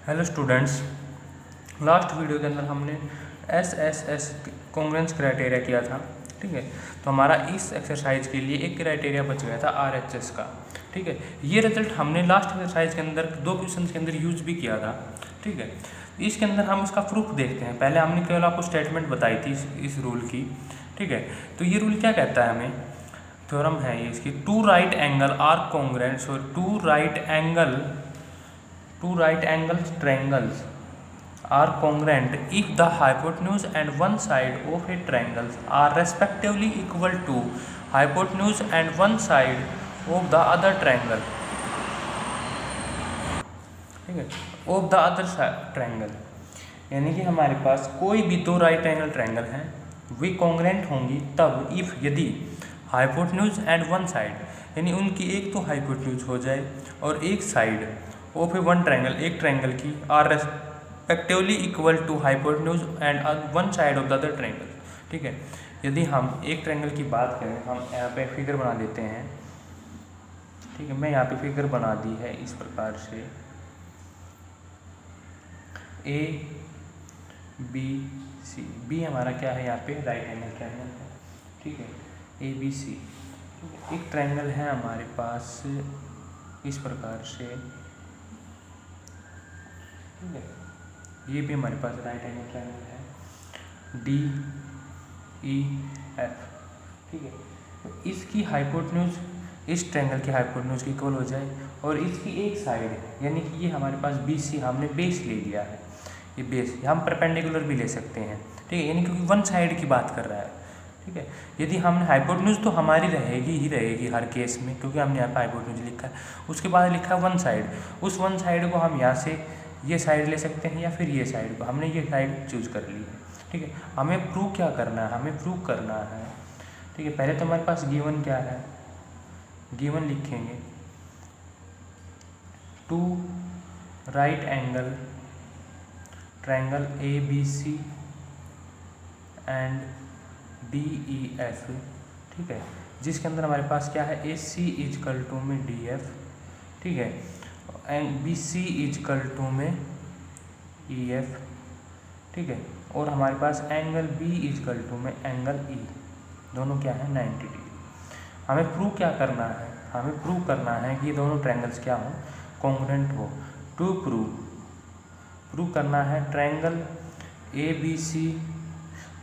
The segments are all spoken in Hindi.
हेलो स्टूडेंट्स, लास्ट वीडियो के अंदर हमने एस कॉन्ग्रुएंस क्राइटेरिया किया था। ठीक है, तो हमारा इस एक्सरसाइज के लिए एक क्राइटेरिया बच गया था RHS का। ठीक है, ये रिजल्ट हमने लास्ट एक्सरसाइज के अंदर 2 क्वेश्चन के अंदर यूज भी किया था। ठीक है, इसके अंदर हम इसका प्रूफ देखते हैं। पहले हमने केवल आपको स्टेटमेंट बताई थी इस रूल की। ठीक है, तो ये रूल क्या कहता है हमें, थ्योरम है ये इसकी, two right angle are congruent, so two right angle triangles are congruent if the hypotenuse and one side of a triangle are respectively equal to hypotenuse and one side of the other triangle. ठीक है, of the other triangle, यानी कि हमारे पास कोई भी 2 राइट एंगल ट्रायंगल हैं, वे कॉन्ग्रुएंट होंगी तब इफ़ यदि हाइपोटेन्यूज एंड वन साइड, यानी उनकी एक तो हाइपोटेन्यूज हो जाए और एक side of a one triangle, एक ट्रायंगल की, are respectively equal to hypotenuse and one side of the other triangle. ठीक है, यदि हम एक ट्रायंगल की बात करें, हम यहाँ पे फिगर बना लेते हैं। ठीक है, मैं यहाँ पे फिगर बना दी है इस प्रकार से, ए बी सी, बी हमारा क्या है यहाँ पे राइट एंगल ट्रायंगल है। ठीक है, ए बी सी, एक ट्रायंगल है हमारे पास इस प्रकार से। ठीक है, ये भी हमारे पास राइट एंगल ट्रायंगल है, डी ई एफ। ठीक है, तो इसकी हाइपोटेन्यूज इस ट्रायंगल की हाइपोटेन्यूज की इक्वल हो जाए और इसकी एक साइड, यानी कि ये हमारे पास बी सी, हमने बेस ले लिया है, ये बेस हम परपेंडिकुलर भी ले सकते हैं। ठीक है, यानी क्योंकि वन साइड की बात कर रहा है। ठीक है, यदि हमने हाइपोटेन्यूज तो हमारी रहेगी ही रहेगी हर केस में, क्योंकि हमने यहाँ पर हाइपोटेन्यूज लिखा है, उसके बाद लिखा है वन साइड। उस वन साइड को हम यहाँ से ये साइड ले सकते हैं या फिर ये साइड को, हमने ये साइड चूज कर ली है। ठीक है, हमें प्रूव क्या करना है, हमें प्रूव करना है। ठीक है, पहले तो हमारे पास गिवन क्या है, गिवन लिखेंगे two right angle triangle A B C and D E F. ठीक है, जिसके अंदर हमारे पास क्या है, ए सी इजकल टू में डी एफ। ठीक है, and B C is equal to में ई एफ। ठीक है, और हमारे पास एंगल बी इजकल टू में एंगल ई, दोनों क्या है 90 डिग्री। हमें प्रूव क्या करना है, हमें प्रूव करना है कि ये दोनों ट्रायंगल्स क्या हो, कॉन्ग्रुएंट हो। टू प्रूव करना है triangle A B C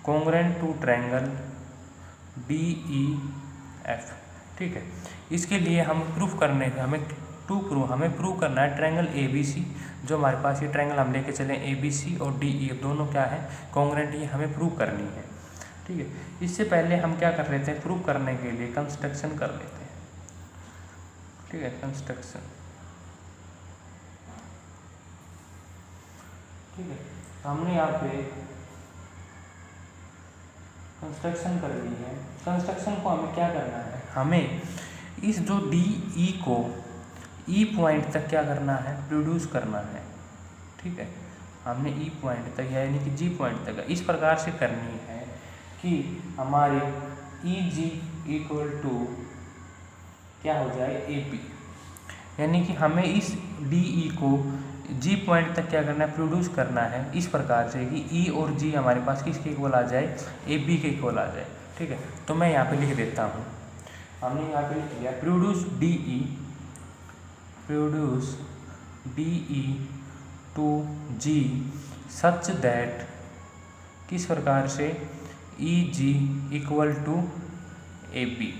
congruent to triangle D E F. ठीक है, इसके लिए हम प्रूफ करने हमें प्रूव करना है ट्रायंगल ए बी सी, जो हमारे पास ये ट्रायंगल हम लेके चलें ए बी सी और डी ई दोनों क्या है, कॉन्ग्रुएंट, ये हमें प्रूव करनी है। ठीक है, इससे पहले हम क्या कर लेते हैं, प्रूव करने के लिए कंस्ट्रक्शन कर लेते हैं। ठीक है, कंस्ट्रक्शन। ठीक है, हमने यहाँ पे कंस्ट्रक्शन कर ली है। कंस्ट्रक्शन को हमें क्या करना है, हमें इस जो डी ई को ई पॉइंट तक क्या करना है, प्रोड्यूस करना है। ठीक है, हमने ई पॉइंट तक यानी कि जी पॉइंट तक इस प्रकार से करनी है कि हमारे ई जी इक्वल टू क्या हो जाए, ए पी, यानी कि हमें इस डी ई को जी पॉइंट तक क्या करना है, प्रोड्यूस करना है इस प्रकार से कि ई और जी हमारे पास किसके इक्वल आ जाए, ए बी के इक्वल आ जाए। ठीक है, तो मैं यहाँ पे लिख देता हूँ, हमने यहाँ पे लिख लिया produce D E to G such that, किस प्रकार से, E G equal to A B.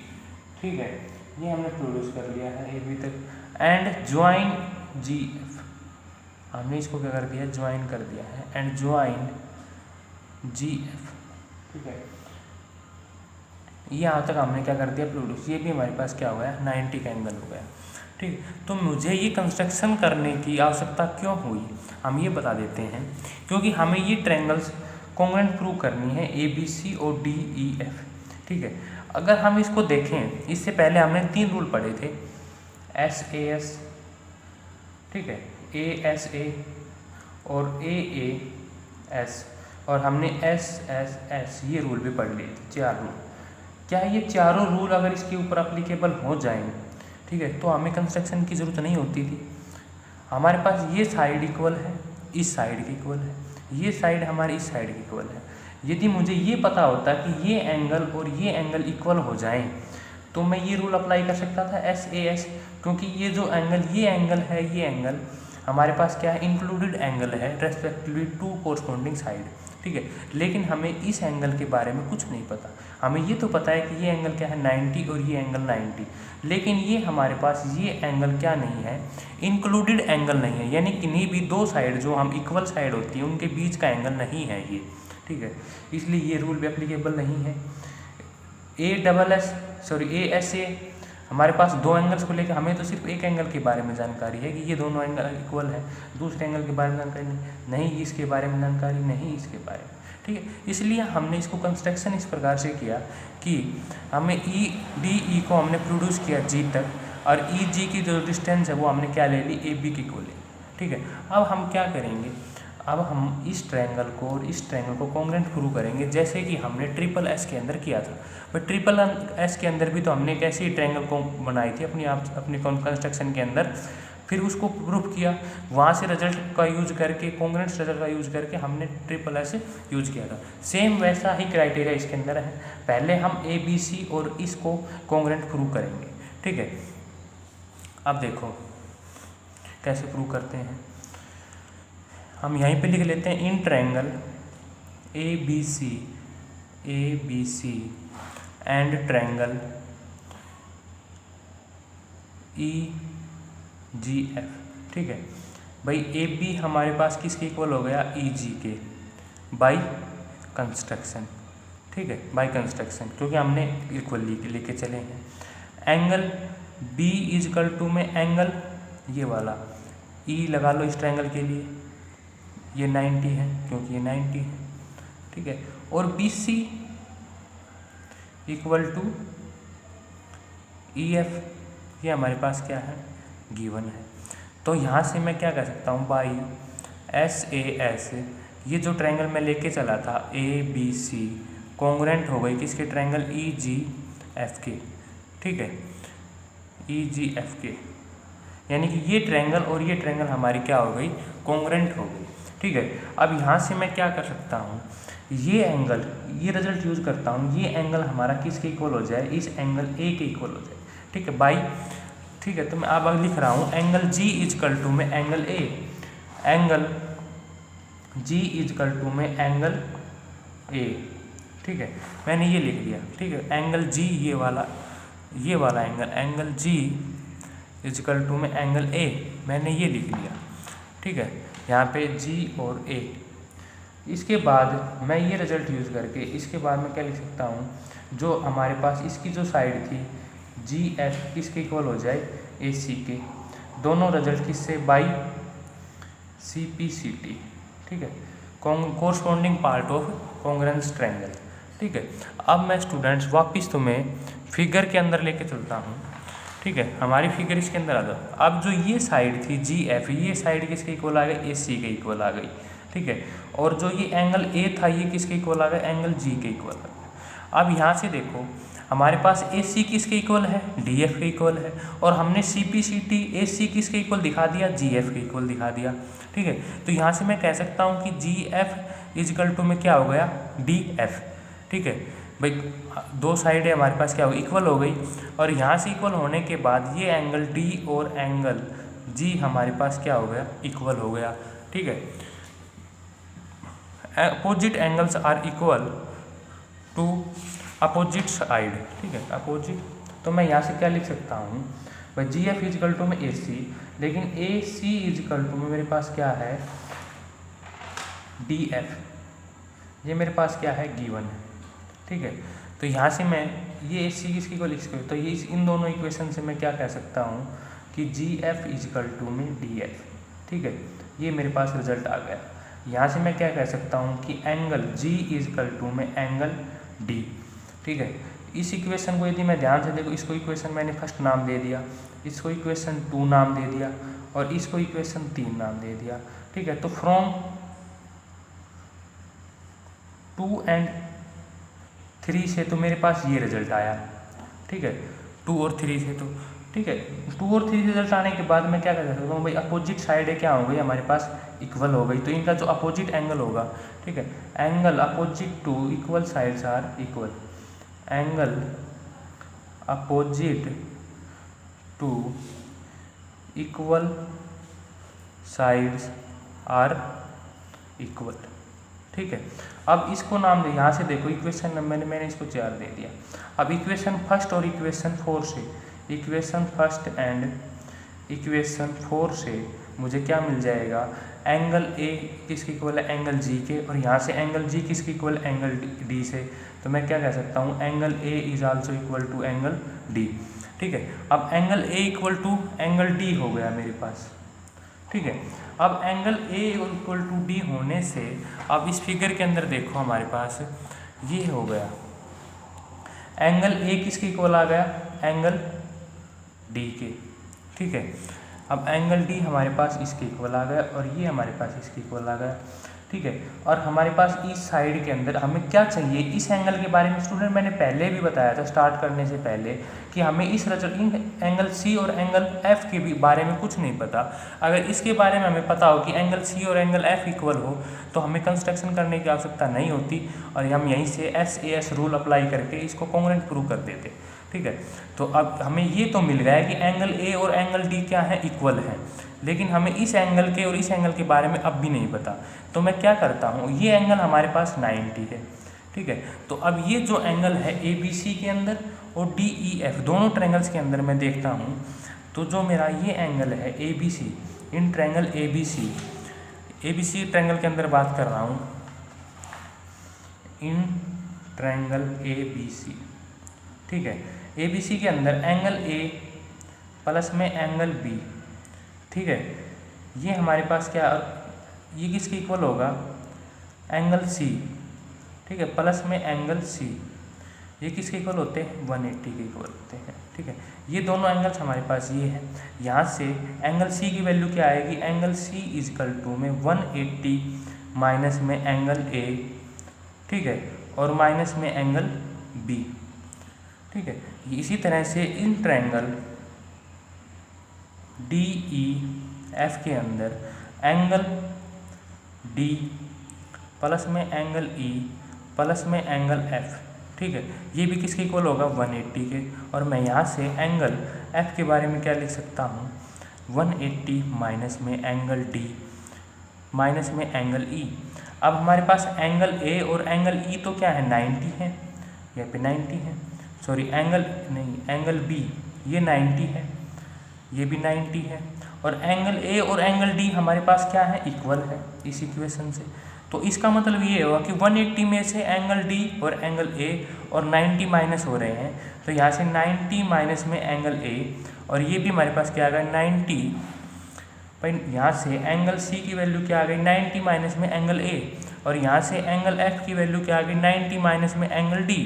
ठीक है, ये हमने प्रोड्यूस कर लिया है ए बी तक, एंड ज्वाइन जी एफ, हमने इसको क्या कर दिया, ज्वाइन कर दिया है, एंड ज्वाइन जी एफ। ठीक है, यहाँ तक हमने क्या कर दिया, प्रोड्यूस, ये भी हमारे पास क्या हो गया, 90 का एंगल हो गया। ठीक, तो मुझे ये कंस्ट्रक्शन करने की आवश्यकता क्यों हुई, हम ये बता देते हैं, क्योंकि हमें ये ट्रायंगल्स कॉन्ग्रुएंट प्रूव करनी है ए बी सी और डी ई एफ। ठीक है, अगर हम इसको देखें, इससे पहले हमने 3 रूल पढ़े थे, एस ए एस, ठीक है, ए एस ए और ए एस, और हमने एस एस एस, ये रूल भी पढ़ लिए थे, 4 रूल। क्या ये चारों रूल अगर इसके ऊपर अप्लीकेबल हो जाएं, ठीक है, तो हमें कंस्ट्रक्शन की ज़रूरत नहीं होती थी। हमारे पास ये साइड इक्वल है इस साइड के इक्वल है, ये साइड हमारी इस साइड के इक्वल है। यदि मुझे ये पता होता कि ये एंगल और ये एंगल इक्वल हो जाएं तो मैं ये रूल अप्लाई कर सकता था SAS, क्योंकि ये जो एंगल, ये एंगल है, ये एंगल हमारे पास क्या है, इंक्लूडेड एंगल है रेस्पेक्टिवली टू कोरस्पॉन्डिंग साइड, ठीक है। लेकिन हमें इस एंगल के बारे में कुछ नहीं पता, हमें ये तो पता है कि ये एंगल क्या है 90 और ये एंगल 90, लेकिन ये हमारे पास ये एंगल क्या नहीं है, इंक्लूडेड एंगल नहीं है, यानी किन्हीं भी दो साइड जो हम इक्वल साइड होती है उनके बीच का एंगल नहीं है ये, ठीक है। इसलिए ये रूल भी एप्लीकेबल नहीं है। ASA हमारे पास दो एंगल्स को लेकर, हमें तो सिर्फ एक एंगल के बारे में जानकारी है कि ये दोनों एंगल इक्वल है, दूसरे एंगल के बारे में जानकारी नहीं, इसके बारे में जानकारी नहीं, इसके बारे में, ठीक है। इसलिए हमने इसको कंस्ट्रक्शन इस प्रकार से किया कि हमें DE को हमने प्रोड्यूस किया G तक, और EG की जो डिस्टेंस है वो हमने क्या ले ली, AB की को ले, ठीक है। अब हम क्या करेंगे, अब हम इस ट्रायंगल को और इस ट्रायंगल को कॉन्ग्रुएंट प्रूव करेंगे, जैसे कि हमने SSS के अंदर किया था। बट SSS के अंदर भी तो हमने एक ऐसी ट्रायंगल को बनाई थी अपनी कंस्ट्रक्शन के अंदर, फिर उसको प्रूफ किया, वहाँ से रिजल्ट का यूज करके, कॉन्ग्रुएंट रिजल्ट का यूज करके हमने SSS यूज किया था। सेम वैसा ही क्राइटेरिया इसके अंदर है, पहले हम ABC और इसको कॉन्ग्रुएंट प्रूव करेंगे, ठीक है। अब देखो कैसे प्रूव करते हैं, हम यहीं पे लिख लेते हैं in triangle ABC and triangle EGF, ठीक है भाई। AB हमारे पास किसके इक्वल हो गया, EG के, बाय कंस्ट्रक्शन, ठीक है, बाय कंस्ट्रक्शन, क्योंकि हमने इक्वल लेके चले हैं। एंगल B इजकल टू में एंगल ये वाला E लगा लो इस ट्रायंगल के लिए, ये 90 है क्योंकि ये 90 है, ठीक है। और BC इक्वल टू EF, ये हमारे पास क्या है, गिवन है। तो यहाँ से मैं क्या कर सकता हूँ, बाई SAS, ये जो ट्रायंगल मैं लेके चला था ABC कॉन्ग्रुएंट हो गई किसके, ट्रायंगल EGF के, ठीक है, EGF के, यानी कि ये ट्रायंगल और ये ट्रायंगल हमारी क्या हो गई, कॉन्ग्रुएंट हो गई, ठीक है। अब यहाँ से मैं क्या कर सकता हूँ, ये एंगल, ये रिजल्ट यूज करता हूँ, ये एंगल हमारा किसके इक्वल हो जाए, इस एंगल A के इक्वल हो जाए, ठीक है, बाई, ठीक है। तो मैं अब लिख रहा हूँ एंगल G इजकल टू में angle A, angle G is equal to में एंगल A, ठीक है, मैंने ये लिख लिया, ठीक है। एंगल G ये वाला एंगल G इजकल टू में एंगल A, मैंने ये लिख लिया, ठीक है, यहाँ पे G और A। इसके बाद मैं ये रिजल्ट यूज़ करके, इसके बाद मैं क्या लिख सकता हूँ, जो हमारे पास इसकी जो साइड थी GF किसके इक्वल हो जाए, AC के, दोनों रिजल्ट किससे, बाई CPCT, ठीक है, corresponding part of congruence triangle, ठीक है। अब मैं स्टूडेंट्स वापस तुम्हें फिगर के अंदर लेके चलता हूँ, ठीक है, हमारी फिगर इसके अंदर आ जाओ। अब जो ये साइड थी GF, ये साइड किसके इक्वल आ गई, AC के इक्वल आ गई, ठीक है। और जो ये एंगल A था ये किसके इक्वल आ गया, एंगल G के इक्वल आ गया। अब यहाँ से देखो हमारे पास AC किसके इक्वल है, DF के इक्वल है, और हमने CPCT AC किसके इक्वल दिखा दिया, GF के इक्वल दिखा दिया, ठीक है। तो यहाँ से मैं कह सकता हूँ कि GF इजकल टू में क्या हो गया, DF, ठीक है भाई। दो साइडें हमारे पास क्या हो, इक्वल हो गई, और यहाँ से इक्वल होने के बाद ये एंगल D और एंगल G हमारे पास क्या हो गया, इक्वल हो गया, ठीक है। Opposite angles are equal to opposite side, ठीक है, अपोजिट। तो मैं यहाँ से क्या लिख सकता हूँ भाई, GF इजकल टू में AC, लेकिन AC इजकल टू में मेरे पास क्या है, DF, ये मेरे पास क्या है, गिवन है, ठीक है। तो यहाँ से मैं ये AC किसकी को लिख सकता हूँ, तो ये इन दोनों इक्वेशन से मैं क्या कह सकता हूँ कि GF इजकल टू में DF, ठीक है, ये मेरे पास रिजल्ट आ गया। यहाँ से मैं क्या कह सकता हूँ कि एंगल G इजकल टू में एंगल D, ठीक है। इस इक्वेशन को यदि मैं ध्यान से देखो, इसको इक्वेशन मैंने फर्स्ट नाम दे दिया, इसको इक्वेशन 2 नाम दे दिया, और इसको इक्वेशन 3 नाम दे दिया, ठीक है। तो फ्रॉम 2 एंड 3 से तो मेरे पास ये रिजल्ट आया, ठीक है, 2 और 3 से। तो ठीक है। 2 और 3 रिजल्ट आने के बाद मैं क्या कर सकता हूँ भाई, अपोजिट साइड है क्या हो गई हमारे पास, इक्वल हो गई, तो इनका जो अपोजिट एंगल होगा, ठीक है, angle opposite to equal sides are equal, angle opposite to equal sides are equal, ठीक है। अब इसको नाम दे, यहाँ से देखो इक्वेशन मैंने इसको 4 दे दिया। अब इक्वेशन फर्स्ट और इक्वेशन 4 से, इक्वेशन फर्स्ट एंड इक्वेशन 4 से मुझे क्या मिल जाएगा, एंगल ए किसके इक्वल है, एंगल जी के, और यहाँ से एंगल जी किसके इक्वल, एंगल डी से। तो मैं क्या कह सकता हूँ, angle A is also equal to angle D, ठीक है। अब angle A equal to angle D हो गया मेरे पास, ठीक है। अब angle A equal to D होने से अब इस फिगर के अंदर देखो हमारे पास ये हो गया, एंगल ए किसके इक्वल आ गया, एंगल डी के, ठीक है। अब एंगल डी हमारे पास इसके इक्वल आ गया और ये हमारे पास इसके इक्वल आ गया, ठीक है। और हमारे पास इस साइड के अंदर हमें क्या चाहिए, इस एंगल के बारे में स्टूडेंट मैंने पहले भी बताया था स्टार्ट करने से पहले कि हमें इस एंगल सी और एंगल एफ के भी बारे में कुछ नहीं पता। अगर इसके बारे में हमें पता हो कि एंगल सी और एंगल एफ इक्वल हो तो हमें कंस्ट्रक्शन करने की आवश्यकता नहीं होती और हम यहीं से SAS रूल अप्लाई करके इसको कॉन्ग्रुएंट प्रूव कर देते, ठीक है। तो अब हमें ये तो मिल गया है कि एंगल ए और एंगल डी क्या है, इक्वल है, लेकिन हमें इस एंगल के और इस एंगल के बारे में अब भी नहीं पता। तो मैं क्या करता हूँ, ये एंगल हमारे पास 90 है, ठीक है। तो अब ये जो एंगल है ABC के अंदर और DEF दोनों ट्रायंगल्स के अंदर मैं देखता हूँ, तो जो मेरा ये एंगल है ABC, in triangle ABC triangle के अंदर बात कर रहा हूँ, इन ट्रायंगल ABC, ठीक है। ABC के अंदर एंगल A प्लस में एंगल B, ठीक है, ये हमारे पास क्या, ये किसके इक्वल होगा, एंगल C, ठीक है, प्लस में एंगल C, ये किसके इक्वल होते हैं, 180 के इक्वल होते हैं, ठीक है। ये दोनों एंगल्स हमारे पास ये हैं। यहाँ से एंगल C की वैल्यू क्या आएगी, एंगल C इजकल टू में 180 माइनस में एंगल A, ठीक है, और माइनस में एंगल B, ठीक है। इसी तरह से इन ट्रायंगल DEF के अंदर एंगल D प्लस में एंगल E प्लस में एंगल F, ठीक है, ये भी किसके इक्वल होगा, 180 के। और मैं यहाँ से एंगल F के बारे में क्या लिख सकता हूँ, 180 माइनस में एंगल D माइनस में एंगल E। अब हमारे पास एंगल A और एंगल E तो क्या है, 90 है, यहाँ पे 90 है, सॉरी एंगल B ये 90 है, ये भी 90 है, और एंगल A और एंगल D हमारे पास क्या है, इक्वल है इस इक्वेशन से। तो इसका मतलब ये होगा कि 180 में से एंगल D और एंगल A और 90 माइनस हो रहे हैं, तो यहाँ से 90 माइनस में एंगल A, और ये भी हमारे पास क्या आ गया 90, भाई यहाँ से एंगल C की वैल्यू क्या आ गई 90 माइनस में एंगल A, और यहाँ से एंगल F की वैल्यू क्या आ गई 90 माइनस में एंगल D।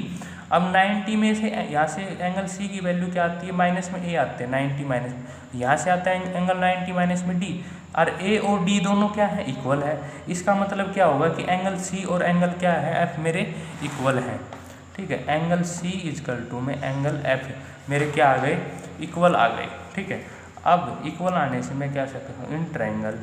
अब 90 में से यहाँ से एंगल C की वैल्यू क्या आती है, माइनस में A आते हैं, 90 माइनस, यहाँ से आता है एंगल 90 माइनस में D, और A और D दोनों क्या है, इक्वल है। इसका मतलब क्या होगा कि एंगल C और एंगल क्या है, F मेरे इक्वल है, ठीक है। एंगल C इजकल टू में एंगल F मेरे क्या आ गए, इक्वल आ गए, ठीक है। अब इक्वल आने से मैं क्या सकता हूँ, in triangle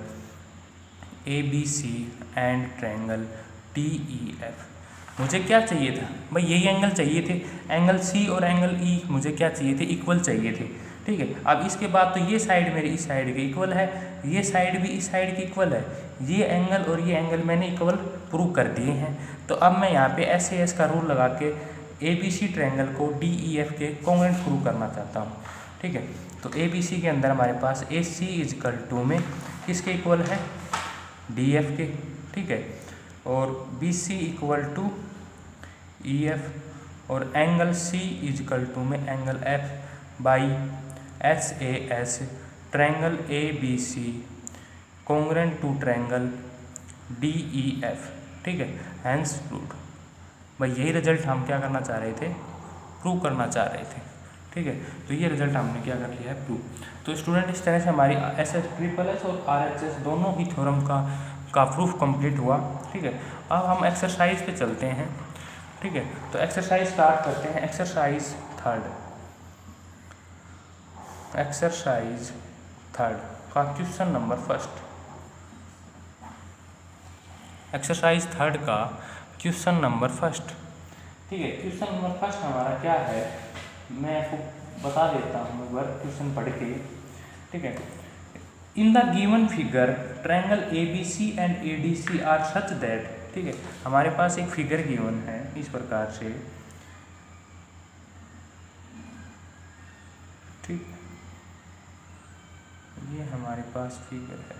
ABC and triangle DEF मुझे क्या चाहिए था भाई, यही एंगल चाहिए थे, एंगल C और एंगल E मुझे क्या चाहिए थे, इक्वल चाहिए थे, ठीक है। अब इसके बाद तो ये साइड मेरी इस साइड के इक्वल है, ये साइड भी इस साइड की इक्वल है, ये एंगल और ये एंगल मैंने इक्वल प्रूव कर दिए हैं। तो अब मैं यहाँ पे SAS का रूल लगा के ABC ट्रायंगल को DEF के कॉन्ग्रुएंट प्रूव करना चाहता हूँ, ठीक है। तो ABC के अंदर हमारे पास AC इजकल टू में किसके इक्वल है, DF के, ठीक है, और BC इक्वल टू EF, और एंगल C इजकल टू में angle F by SAS triangle ABC congruent to triangle DEF, ठीक है, हैंस प्रूव्ड। भाई यही रिजल्ट हम क्या करना चाह रहे थे, प्रूव करना चाह रहे थे, ठीक है। तो ये रिजल्ट हमने क्या कर लिया है, प्रूव। तो स्टूडेंट इस तरह से हमारी SSSS और RHS दोनों ही थ्योरम का प्रूफ कंप्लीट हुआ, ठीक है। अब हम एक्सरसाइज पे चलते हैं, ठीक है। तो एक्सरसाइज स्टार्ट करते हैं, एक्सरसाइज 3। एक्सरसाइज 3 का क्वेश्चन नंबर 1। एक्सरसाइज 3 का क्वेश्चन नंबर 1। ठीक है, क्वेश्चन नंबर 1 हमारा क्या है, मैं आपको बता देता हूँ एक बार क्वेश्चन पढ़ के। ठीक है, in the given figure triangle ABC and ADC are such that. ठीक है, हमारे पास एक फिगर गिवन है इस प्रकार से। ठीक, ये हमारे पास फिगर है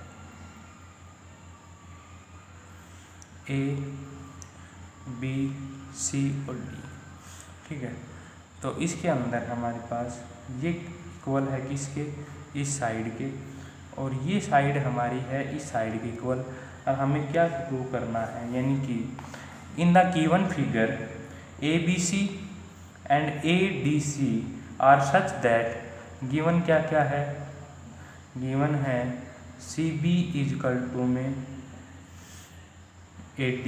ABC और D। ठीक है, तो इसके अंदर हमारे पास ये इक्वल है किसके, इस साइड के, और ये साइड हमारी है इस साइड के इक्वल। अब हमें क्या प्रूव करना है, यानी कि in the given figure ABC and ADC are such that, given क्या क्या है, गिवन है CB इजकल टू में AB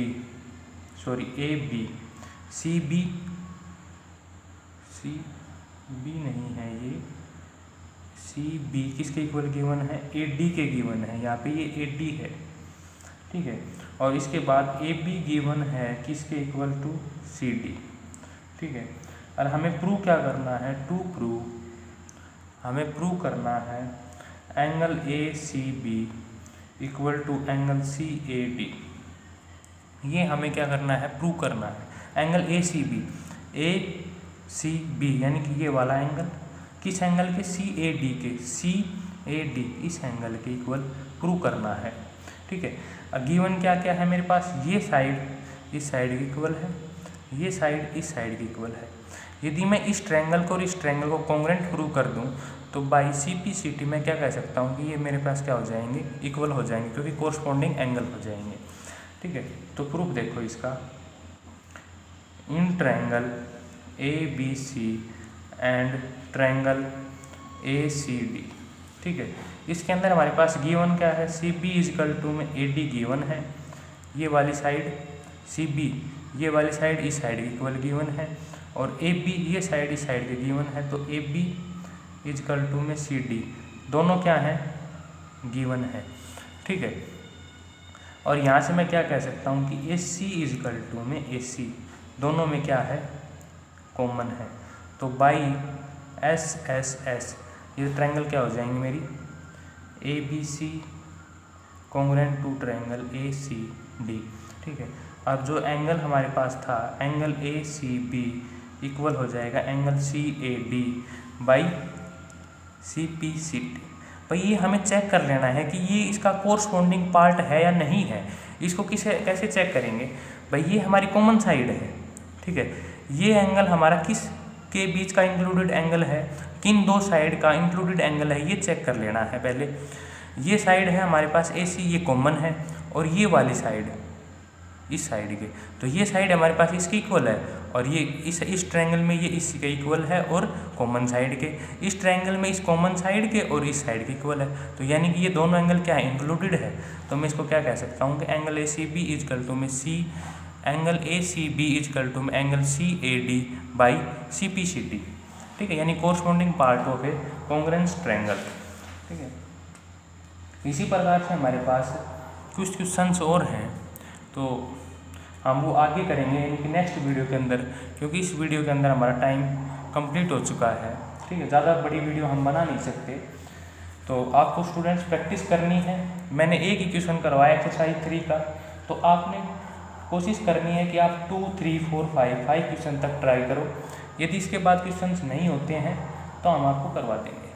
CB नहीं है, ये CB किसके इक्वल गिवन है, AD के गिवन है, यहाँ पे ये AD है। ठीक है, और इसके बाद AB गिवन है किसके इक्वल टू CD। ठीक है, और हमें प्रूव क्या करना है, हमें प्रूव करना है angle ACB equal to angle CAD। ये हमें क्या करना है, प्रूव करना है एंगल ACB यानी कि ये वाला एंगल किस एंगल के, CAD इस एंगल के इक्वल प्रूव करना है। ठीक है, गिवन क्या क्या है मेरे पास, ये साइड इस साइड के इक्वल है, ये साइड इस साइड के इक्वल है। यदि मैं इस ट्रायंगल को और इस ट्रायंगल को कॉन्ग्रुएंट प्रूव कर दूं तो बाई CPCT मैं क्या कह सकता हूं कि ये मेरे पास क्या हो जाएंगे, इक्वल हो जाएंगे, क्योंकि कोरस्पॉन्डिंग एंगल हो जाएंगे। ठीक है, तो प्रूफ देखो इसका, in triangle ABC and triangle ACD। ठीक है, इसके अंदर हमारे पास गिवन क्या है, CB इजकल टू में AD गिवन है, ये वाली साइड CB, ये वाली साइड इस साइड की इक्वल गिवन है, और AB ये साइड इस साइड के गिवन है, तो AB इजकल टू में CD दोनों क्या हैं, गिवन है। ठीक है, और यहाँ से मैं क्या कह सकता हूँ कि AC इजकल टू में AC दोनों में क्या है, कॉमन है, तो बाई SSS ये ट्रायंगल क्या हो जाएंगे मेरी, ABC congruent to triangle ACD। ठीक है, अब जो एंगल हमारे पास था एंगल ACB इक्वल हो जाएगा एंगल CAD बाई CPCT। भाई ये हमें चेक कर लेना है कि ये इसका कोरस्पॉन्डिंग पार्ट है या नहीं है। इसको कैसे चेक करेंगे, भाई ये हमारी कॉमन साइड है। ठीक है, ये एंगल हमारा किस के बीच का इंक्लूडेड एंगल है, किन दो साइड का इंक्लूडेड एंगल है, ये चेक कर लेना है पहले। ये साइड है हमारे पास AC, ये कॉमन है, और ये वाली साइड इस साइड के, तो ये साइड हमारे पास इसके इक्वल है, और ये इस ट्रायंगल में ये इसके इक्वल है, और कॉमन साइड के इस ट्रायंगल में इस कॉमन साइड के और इस साइड के इक्वल है, तो यानी कि ये दोनों एंगल क्या है, इंक्लूडेड है। तो मैं इसको क्या कह सकता हूँ कि एंगल ACB इजकल टू में एंगल ACB इजकल टू में एंगल CAD बाई CPCT। ठीक है, यानी corresponding part of A congruent triangle. ठीक है, इसी प्रकार से हमारे पास कुछ क्वेश्चंस और हैं, तो हम वो आगे करेंगे इनकी नेक्स्ट वीडियो के अंदर, क्योंकि इस वीडियो के अंदर हमारा टाइम कंप्लीट हो चुका है। ठीक है, ज़्यादा बड़ी वीडियो हम बना नहीं सकते, तो आपको स्टूडेंट्स प्रैक्टिस करनी है। मैंने एक ही क्वेश्चन करवाया एक्सरसाइज 3 का, तो आपने कोशिश करनी है कि आप 2, 3, 4, 5 क्वेश्चन तक ट्राई करो। यदि इसके बाद क्वेश्चंस नहीं होते हैं तो हम आपको करवा देंगे।